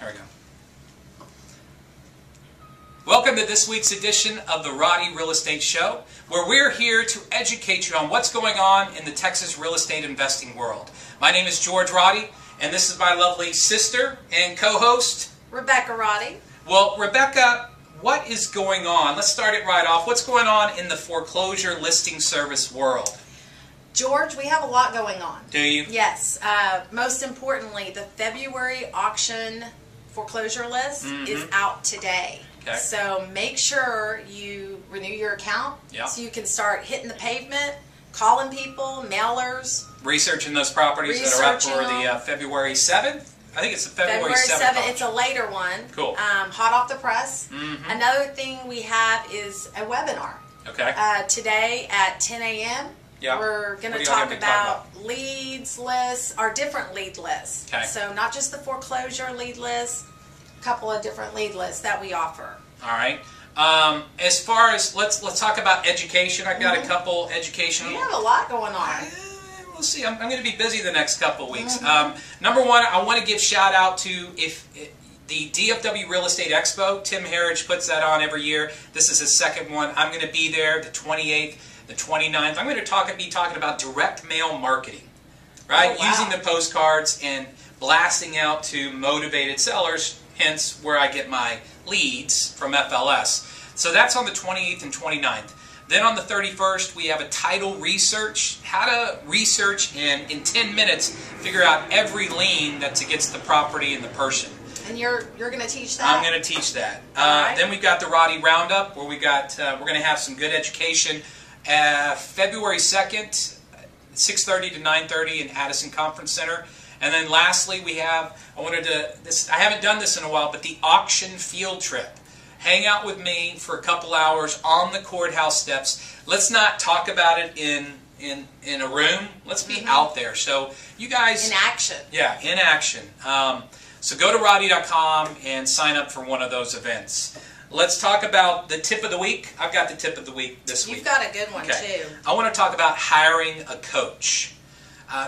Here we go. Welcome to this week's edition of the Roddy Real Estate Show, where we're here to educate you on what's going on in the Texas real estate investing world. My name is George Roddy, and this is my lovely sister and co-host, Rebecca Roddy. Well, Rebecca, what is going on? Let's start it right off. What's going on in the foreclosure listing service world? George, we have a lot going on. Do you? Yes. Most importantly, the February auction foreclosure list is out today. Okay. So make sure you renew your account so you can start hitting the pavement, calling people, mailers. Researching those properties that are up for the February 7th? I think it's the February 7th. It's a later one. Cool. Hot off the press. Another thing we have is a webinar. Okay. Today at 10 a.m. Yeah. We're going to talk about leads lists, our different lead lists. Okay. So not just the foreclosure lead list, a couple of different lead lists that we offer. All right. As far as let's talk about education. I've got a couple educational. You have a lot going on. We'll see. I'm going to be busy the next couple of weeks. Number one, I want to give shout out to the DFW Real Estate Expo. Tim Harridge puts that on every year. This is his second one. I'm going to be there the 28th, the 29th. I'm going to be talking about direct mail marketing, right? Oh, wow. Using the postcards and blasting out to motivated sellers. Hence, where I get my leads from FLS. So that's on the 28th and 29th. Then on the 31st, we have a title research, how to research and in 10 minutes figure out every lien that's against the property and the person. And you're going to teach that? I'm going to teach that. Right. Then we've got the Roddy Roundup, where we're going to have some good education. February 2nd, 6:30 to 9:30 in Addison Conference Center. And then lastly, we have, I haven't done this in a while, but the auction field trip. Hang out with me for a couple hours on the courthouse steps. Let's not talk about it in a room. Let's be out there. So you guys... In action. Yeah, in action. So go to Roddy.com and sign up for one of those events. Let's talk about the tip of the week. I've got the tip of the week this week. You've got a good one, too. I want to talk about hiring a coach.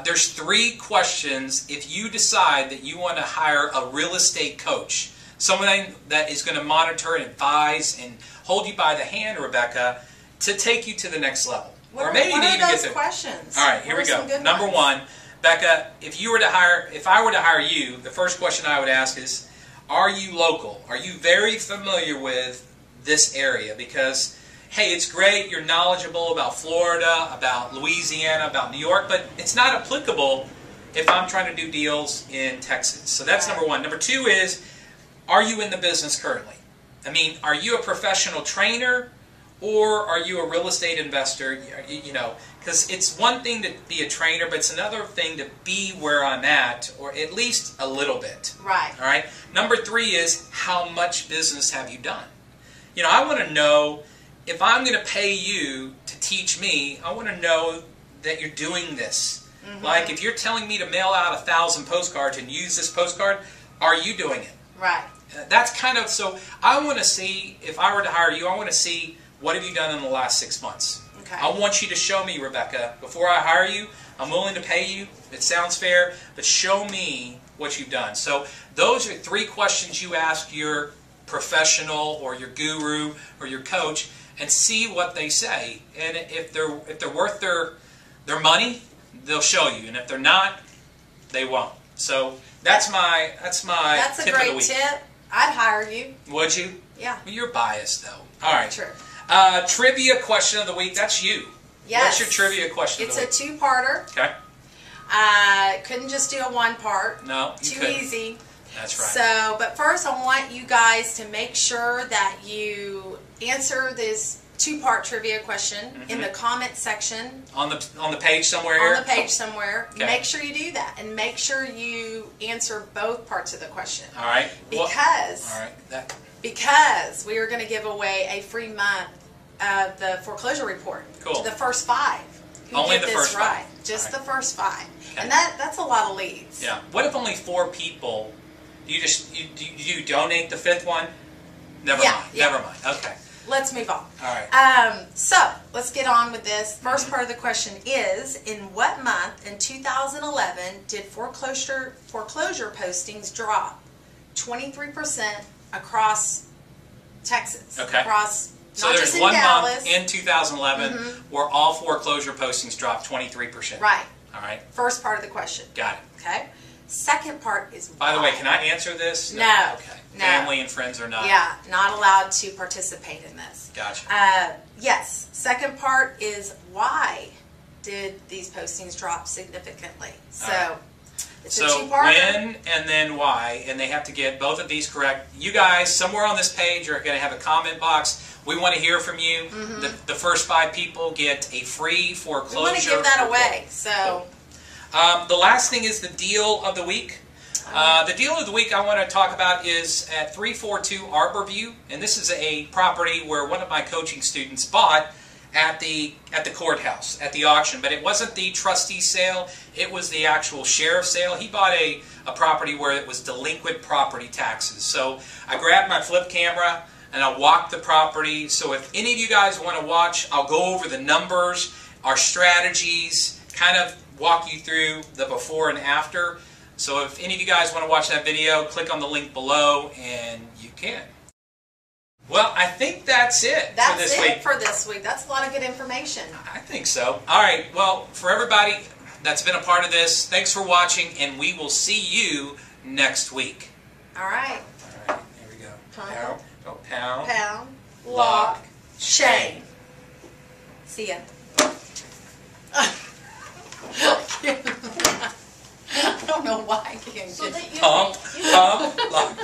There's 3 questions if you decide that you want to hire a real estate coach. Someone that is going to monitor and advise and hold you by the hand, Rebecca, to take you to the next level. What are those questions? All right, here we go. Number 1, Becca, if I were to hire you, the first question I would ask is, are you local? Are you very familiar with this area? Because, hey, it's great, you're knowledgeable about Florida, about Louisiana, about New York, but it's not applicable if I'm trying to do deals in Texas. So that's number 1. Number 2 is, are you in the business currently? I mean, are you a professional trainer or are you a real estate investor? You know, because it's one thing to be a trainer, but it's another thing to be where I'm at, or at least a little bit. Right. All right. Number 3 is, how much business have you done? You know, I want to know, if I'm going to pay you to teach me, I want to know that you're doing this. Like, if you're telling me to mail out 1,000 postcards and use this postcard, are you doing it? Right. That's kind of, so I want to see, if I were to hire you, I want to see what have you done in the last 6 months. Okay. I want you to show me, Rebecca, before I hire you, I'm willing to pay you, it sounds fair, but show me what you've done. So those are 3 questions you ask your professional or your guru or your coach, and see what they say. And if they're worth their money, they'll show you, and if they're not, they won't. So that's my tip of the week. That's a great tip. I'd hire you. Would you? Yeah. Well, you're biased, though. All right. True. Trivia question of the week. That's you. Yes. What's your trivia question of the week? It's a 2-parter. Okay. Couldn't just do a 1-part. No, you couldn't. Too easy. That's right. So, but first I want you guys to make sure that you answer this 2-part trivia question in the comment section. On the page somewhere here? On the page somewhere. Okay. Make sure you do that. And make sure you answer both parts of the question. All right. Because we are going to give away a free month of the foreclosure report to the first 5. Only the first 5. Just the first 5. Okay. And that's a lot of leads. Yeah. What if only 4 people? Do you donate the 5th one? Never mind. Yeah. Never mind. Okay. Let's move on. All right. So, let's get on with this. First part of the question is, in what month in 2011 did foreclosure postings drop 23% across Texas. Okay. Across, So not there's just in one Dallas. month in 2011 where all foreclosure postings dropped 23%. Right. All right. First part of the question. By Okay. Second part is the way, why. can I answer this? No. Okay. No. Family and friends are not. Yeah, not allowed to participate in this. Gotcha. Yes. Second part is why did these postings drop significantly? So right. it's So a two-parter. when and then why, and they have to get both of these correct. You guys, somewhere on this page, are going to have a comment box. We want to hear from you. The first 5 people get a free foreclosure. We want to give that away. So the last thing is the deal of the week. The deal of the week I want to talk about is at 342 Arborview, and this is a property where one of my coaching students bought at the courthouse, at the auction, but it wasn't the trustee sale, it was the actual sheriff's sale. He bought a property where it was delinquent property taxes. So I grabbed my flip camera and I walked the property. So if any of you guys want to watch, I'll go over the numbers, our strategies, kind of walk you through the before and after. So if any of you guys want to watch that video, click on the link below and you can. Well, I think that's it for this week. for this week. That's a lot of good information. I think so. All right. Well, for everybody that's been a part of this, thanks for watching, and we will see you next week. All right. All right. Here we go. Pound. Pound. Pound. Lock. Lock. Chain. See ya. I don't know why I can't So get that you Pump. Pump. Lock.